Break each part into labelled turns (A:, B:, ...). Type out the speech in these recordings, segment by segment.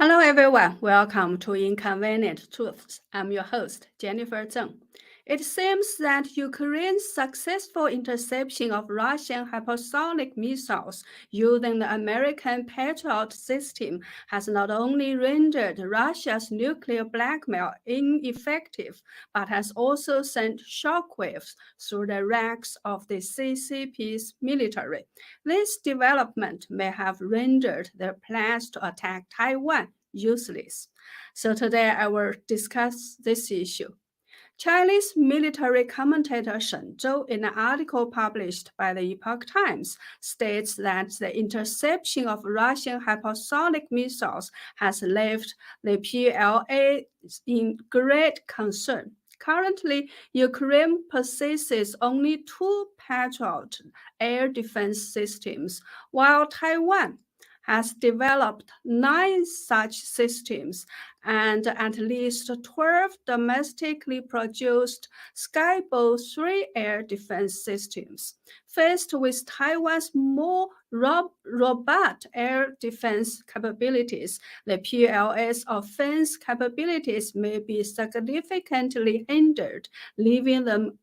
A: Hello, everyone. Welcome to Inconvenient Truths. I'm your host, Jennifer Zheng. It seems that Ukraine's successful interception of Russian hypersonic missiles using the American Patriot system has not only rendered Russia's nuclear blackmail ineffective, but has also sent shockwaves through the ranks of the CCP's military. This development may have rendered their plans to attack Taiwan useless. So today I will discuss this issue. Chinese military commentator Shen Zhou, in an article published by the Epoch Times, states that the interception of Russian hypersonic missiles has left the PLA in great concern. Currently, Ukraine possesses only 2 Patriot air defense systems, while Taiwan has developed 9 such systems and at least 12 domestically produced Skybow 3 air defense systems. Faced with Taiwan's more robust air defense capabilities, the PLA's offense capabilities may be significantly hindered, leaving them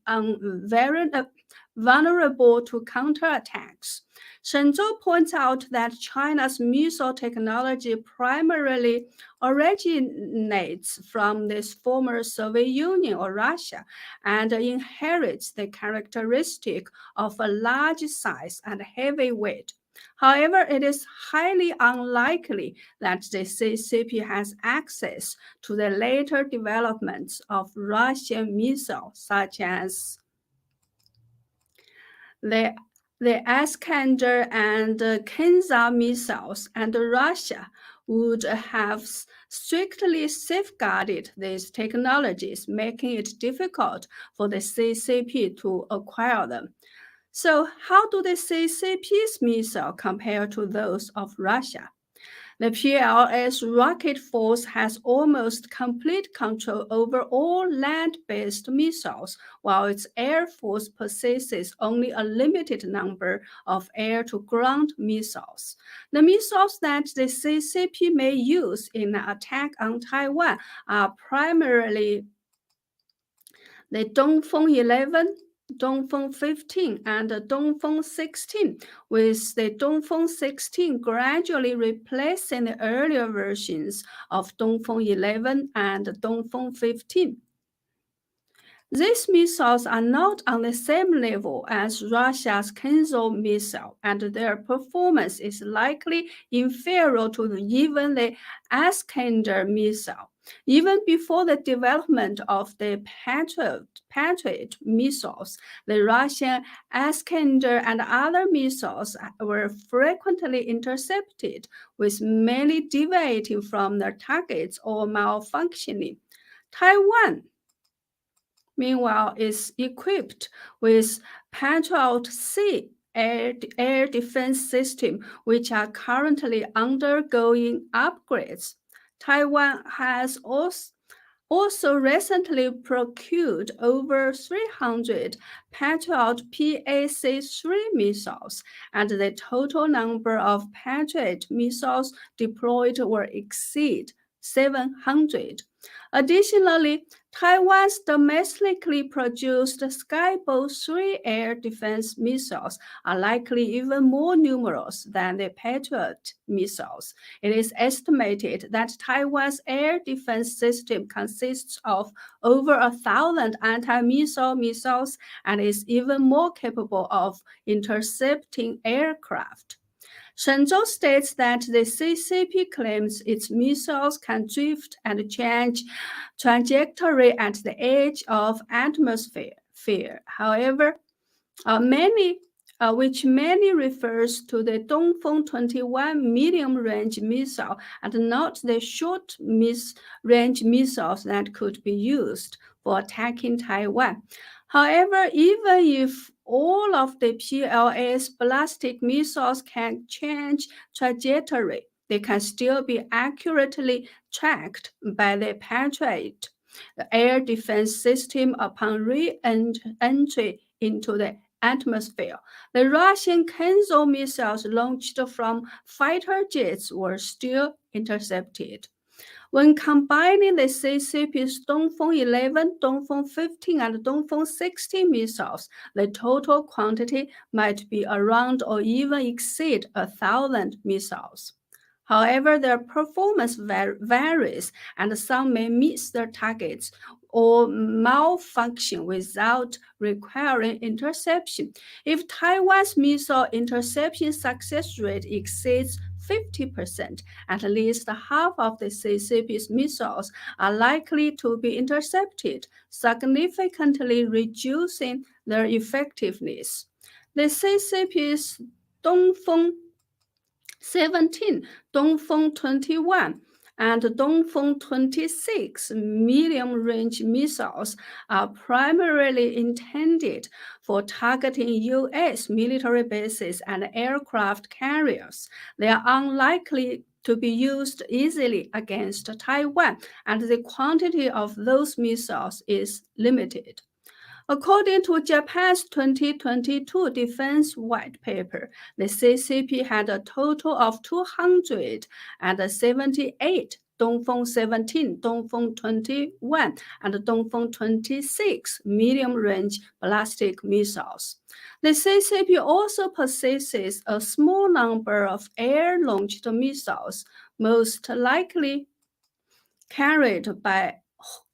A: vulnerable to counterattacks. Shen Zhou points out that China's missile technology primarily originates from this former Soviet Union or Russia and inherits the characteristic of a large size and heavy weight. However, it is highly unlikely that the CCP has access to the later developments of Russian missiles, such as the Iskander and Kinzhal missiles, and Russia would have strictly safeguarded these technologies, making it difficult for the CCP to acquire them. So, how do the CCP's missiles compare to those of Russia? The PLA's rocket force has almost complete control over all land-based missiles, while its air force possesses only a limited number of air-to-ground missiles. The missiles that the CCP may use in an attack on Taiwan are primarily the Dongfeng 11, Dongfeng 15, and Dongfeng 16, with the Dongfeng 16 gradually replacing the earlier versions of Dongfeng 11 and Dongfeng 15. These missiles are not on the same level as Russia's Kinzhal missile, and their performance is likely inferior to even the Iskander missile. Even before the development of the Patriot missiles, the Russian Iskander and other missiles were frequently intercepted, with many deviating from their targets or malfunctioning. Taiwan, meanwhile, is equipped with Patriot C air defense system, which are currently undergoing upgrades. Taiwan has also recently procured over 300 Patriot PAC-3 missiles, and the total number of Patriot missiles deployed will exceed 700. Additionally, Taiwan's domestically produced Skybow 3 air defense missiles are likely even more numerous than the Patriot missiles. It is estimated that Taiwan's air defense system consists of over 1,000 anti-missile missiles and is even more capable of intercepting aircraft. Shen Zhou states that the CCP claims its missiles can drift and change trajectory at the edge of atmosphere. However, which many refers to the Dongfeng 21 medium-range missile and not the short-range missiles that could be used for attacking Taiwan. However, even if all of the PLA's ballistic missiles can change trajectory, they can still be accurately tracked by the Patriot air defense system upon re-entry into the atmosphere. The Russian Kinzhal missiles launched from fighter jets were still intercepted. When combining the CCP's Dongfeng 11, Dongfeng 15, and Dongfeng 16 missiles, the total quantity might be around or even exceed 1,000 missiles. However, their performance varies, and some may miss their targets or malfunction without requiring interception. If Taiwan's missile interception success rate exceeds 50%, at least half of the CCP's missiles are likely to be intercepted, significantly reducing their effectiveness. The CCP's Dongfeng 17, Dongfeng 21, and Dongfeng 26 medium-range missiles are primarily intended for targeting U.S. military bases and aircraft carriers. They are unlikely to be used easily against Taiwan, and the quantity of those missiles is limited. According to Japan's 2022 Defense White Paper, the CCP had a total of 278 Dongfeng 17, Dongfeng 21, and Dongfeng 26 medium-range ballistic missiles. The CCP also possesses a small number of air-launched missiles, most likely carried by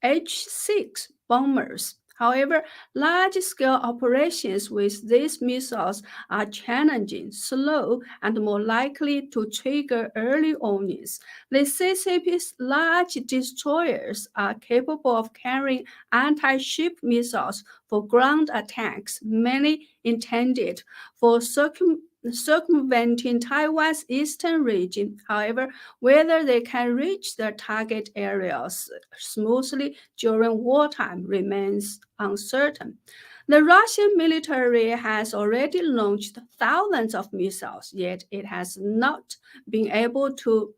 A: H-6 bombers. However, large-scale operations with these missiles are challenging, slow, and more likely to trigger early warnings. The CCP's large destroyers are capable of carrying anti-ship missiles for ground attacks, mainly intended for circumventing Taiwan's eastern region. However, whether they can reach their target areas smoothly during wartime remains uncertain. The Russian military has already launched thousands of missiles, yet it has not been able to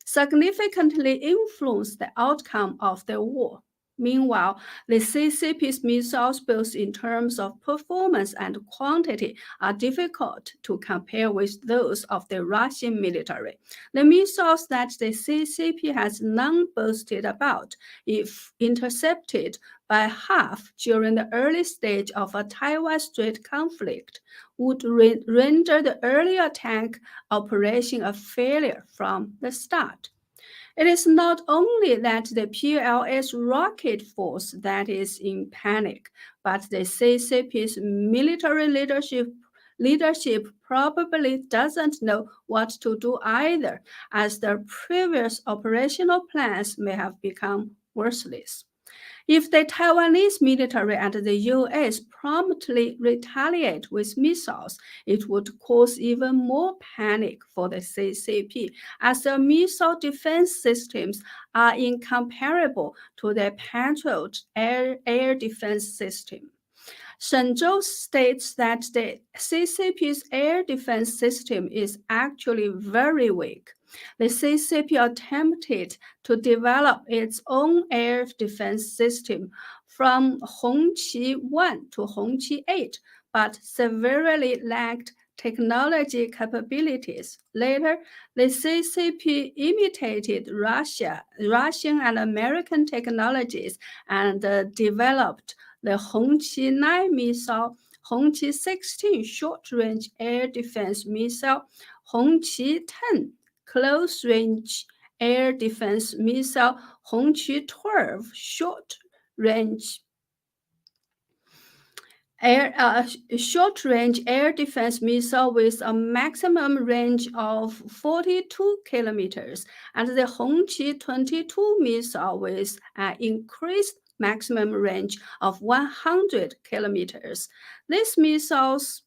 A: significantly influence the outcome of the war. Meanwhile, the CCP's missiles, both in terms of performance and quantity, are difficult to compare with those of the Russian military. The missiles that the CCP has long boasted about, if intercepted by half during the early stage of a Taiwan Strait conflict, would render the early attack operation a failure from the start. It is not only that the PLA's rocket force that is in panic, but the CCP's military leadership probably doesn't know what to do either, as their previous operational plans may have become worthless. If the Taiwanese military and the US promptly retaliate with missiles, it would cause even more panic for the CCP, as their missile defense systems are incomparable to the Patriot air defense system. Shen Zhou states that the CCP's air defense system is actually very weak. The CCP attempted to develop its own air defense system from Hongqi 1 to Hongqi 8, but severely lacked technology capabilities. Later, the CCP imitated Russian and American technologies and developed the Hongqi 9 missile, Hongqi 16 short-range air defense missile, Hongqi 10 close-range air defense missile, Hongqi 12 short-range air defense missile with a maximum range of 42 kilometers, and the Hongqi 22 missile with an increased maximum range of 100 kilometers. These missiles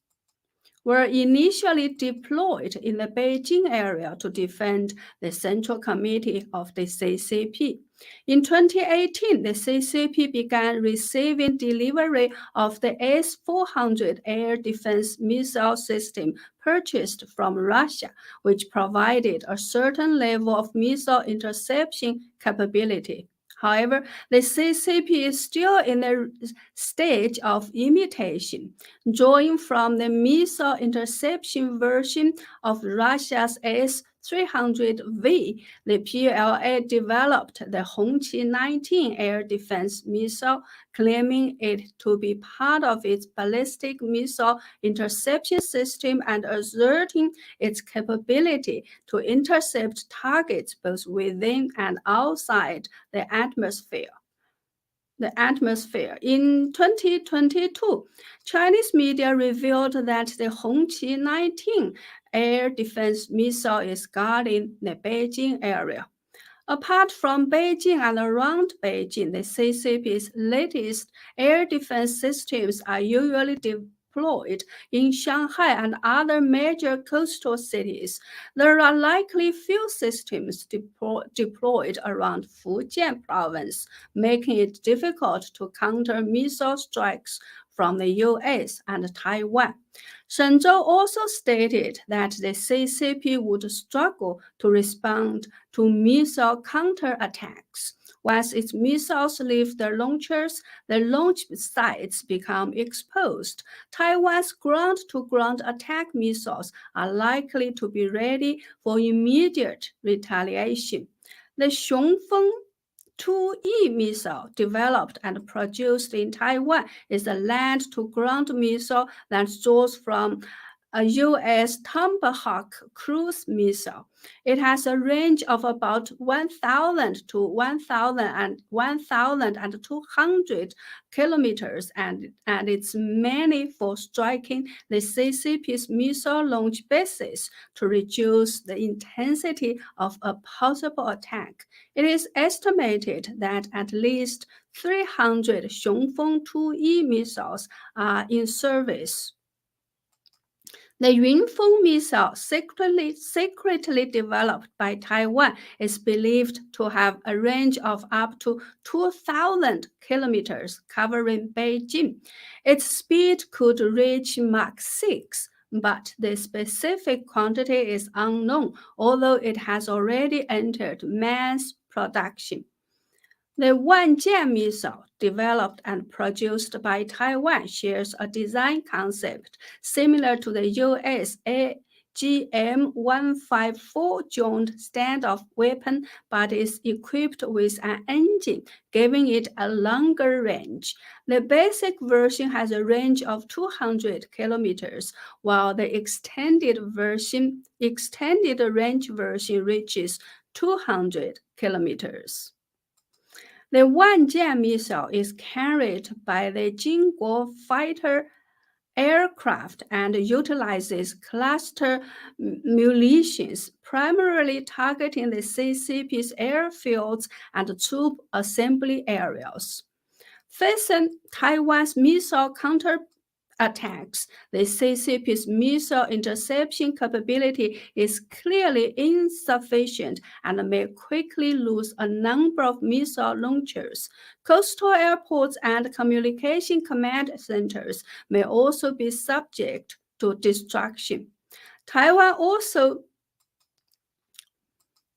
A: were initially deployed in the Beijing area to defend the Central Committee of the CCP. In 2018, the CCP began receiving delivery of the S-400 air defense missile system purchased from Russia, which provided a certain level of missile interception capability. However, the CCP is still in the stage of imitation, drawing from the missile interception version of Russia's S-300V. The PLA developed the Hongqi-19 air defense missile, claiming it to be part of its ballistic missile interception system and asserting its capability to intercept targets both within and outside the atmosphere. In 2022, Chinese media revealed that the Hongqi-19 air defense missile is guarding the Beijing area. Apart from Beijing and around Beijing, the CCP's latest air defense systems are usually deployed in Shanghai and other major coastal cities. There are likely few systems deployed around Fujian province, making it difficult to counter missile strikes from the US and Taiwan. Shenzhou also stated that the CCP would struggle to respond to missile counterattacks. Once its missiles leave the launchers, the launch sites become exposed. Taiwan's ground-to-ground attack missiles are likely to be ready for immediate retaliation. The Xiongfeng 2E missile, developed and produced in Taiwan, is a land-to-ground missile that draws from a U.S. Tomahawk cruise missile. It has a range of about 1,000 to 1,200 kilometers, and it's mainly for striking the CCP's missile launch bases to reduce the intensity of a possible attack. It is estimated that at least 300 Xiongfeng 2E missiles are in service. The Yunfeng missile, secretly developed by Taiwan, is believed to have a range of up to 2,000 kilometers, covering Beijing. Its speed could reach Mach 6, but the specific quantity is unknown, although it has already entered mass production. The Wanjian missile, developed and produced by Taiwan, shares a design concept similar to the US AGM-154 Joint Standoff Weapon, but is equipped with an engine, giving it a longer range. The basic version has a range of 200 kilometers, while the extended range version reaches 200 kilometers. The Wanjian missile is carried by the Jingguo fighter aircraft and utilizes cluster munitions, primarily targeting the CCP's airfields and troop assembly areas. Facing Taiwan's missile counterattacks, the CCP's missile interception capability is clearly insufficient and may quickly lose a number of missile launchers. Coastal airports and communication command centers may also be subject to destruction. Taiwan also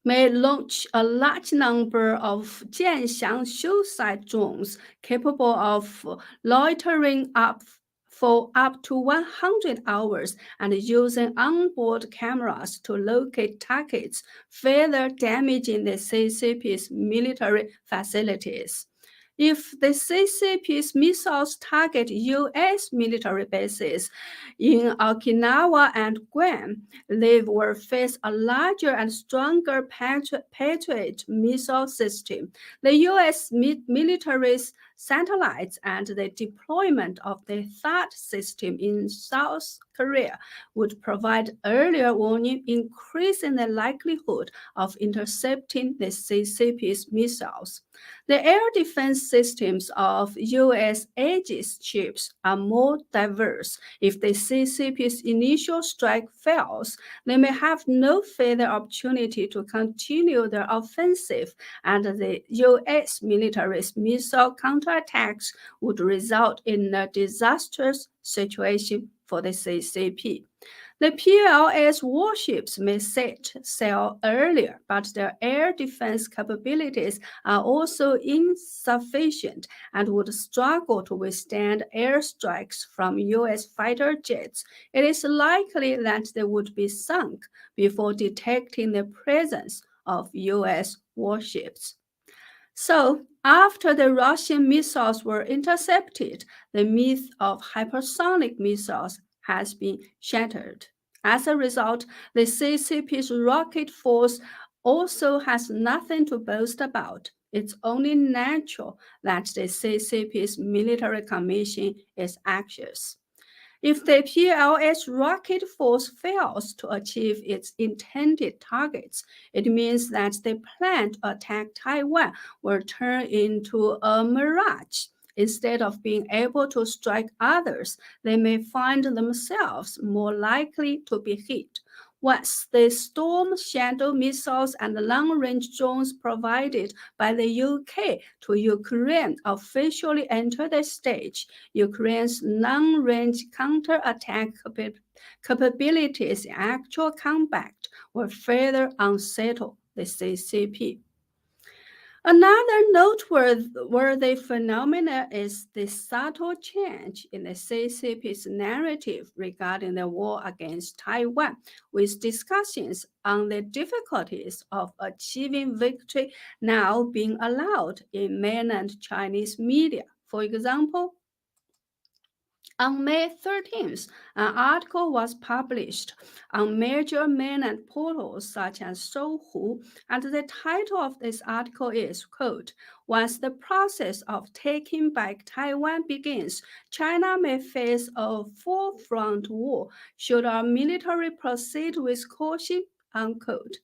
A: may launch a large number of Jianxiang suicide drones capable of loitering for up to 100 hours and using onboard cameras to locate targets, further damaging the CCP's military facilities. If the CCP's missiles target U.S. military bases in Okinawa and Guam, they will face a larger and stronger Patriot missile system. The U.S. military's satellites and the deployment of the THAAD system in South Korea would provide earlier warning, increasing the likelihood of intercepting the CCP's missiles. The air defense systems of U.S. Aegis ships are more diverse. If the CCP's initial strike fails, they may have no further opportunity to continue their offensive, and the U.S. military's missile counterattacks would result in a disastrous situation for the CCP. The PLS warships may set sail earlier, but their air defense capabilities are also insufficient and would struggle to withstand airstrikes from U.S. fighter jets. It is likely that they would be sunk before detecting the presence of U.S. warships. So, after the Russian missiles were intercepted, the myth of hypersonic missiles has been shattered. As a result, the CCP's rocket force also has nothing to boast about. It's only natural that the CCP's military commission is anxious. If the PLS rocket force fails to achieve its intended targets, it means that the plan to attack Taiwan will turn into a mirage. Instead of being able to strike others, they may find themselves more likely to be hit. Once the Storm Shadow missiles and long-range drones provided by the UK to Ukraine officially enter the stage, Ukraine's long-range counterattack capabilities in actual combat will further unsettle the CCP. Another noteworthy phenomenon is the subtle change in the CCP's narrative regarding the war against Taiwan, with discussions on the difficulties of achieving victory now being allowed in mainland Chinese media. For example, on May 13th, an article was published on major mainland portals such as Shouhu, and the title of this article is, quote, "Once the process of taking back Taiwan begins, China may face a full-front war should our military proceed with caution," unquote.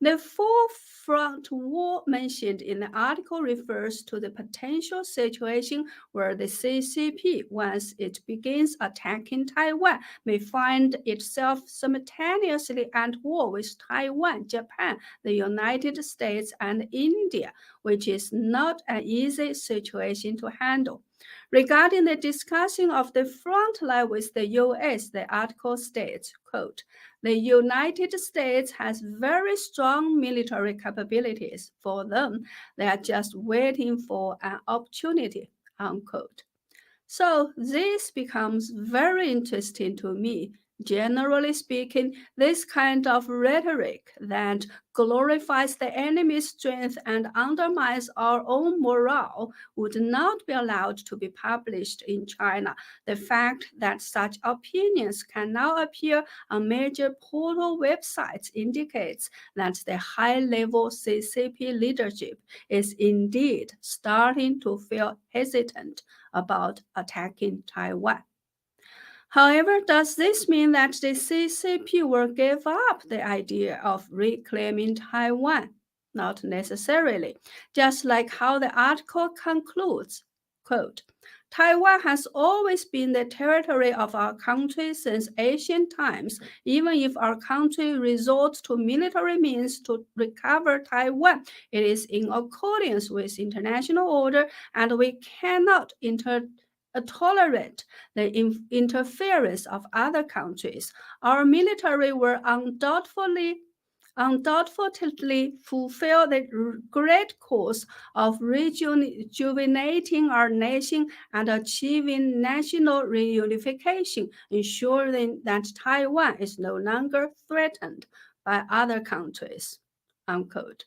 A: The full-front war mentioned in the article refers to the potential situation where the CCP, once it begins attacking Taiwan, may find itself simultaneously at war with Taiwan, Japan, the United States, and India, which is not an easy situation to handle. Regarding the discussion of the front line with the US, the article states, quote, "The United States has very strong military capabilities. For them, they are just waiting for an opportunity," unquote. So this becomes very interesting to me. Generally speaking, this kind of rhetoric that glorifies the enemy's strength and undermines our own morale would not be allowed to be published in China. The fact that such opinions can now appear on major portal websites indicates that the high-level CCP leadership is indeed starting to feel hesitant about attacking Taiwan. However, does this mean that the CCP will give up the idea of reclaiming Taiwan? Not necessarily. Just like how the article concludes, quote, "Taiwan has always been the territory of our country since ancient times. Even if our country resorts to military means to recover Taiwan, it is in accordance with international order, and we cannot tolerate the interference of other countries. Our military will undoubtedly fulfill the great cause of rejuvenating our nation and achieving national reunification, ensuring that Taiwan is no longer threatened by other countries," unquote.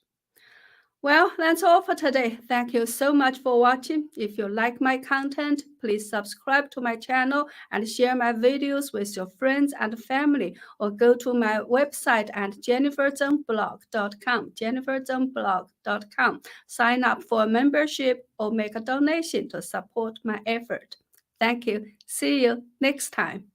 A: Well, that's all for today. Thank you so much for watching. If you like my content, please subscribe to my channel and share my videos with your friends and family, or go to my website at jenniferzengblog.com, jenniferzengblog.com. Sign up for a membership or make a donation to support my effort. Thank you. See you next time.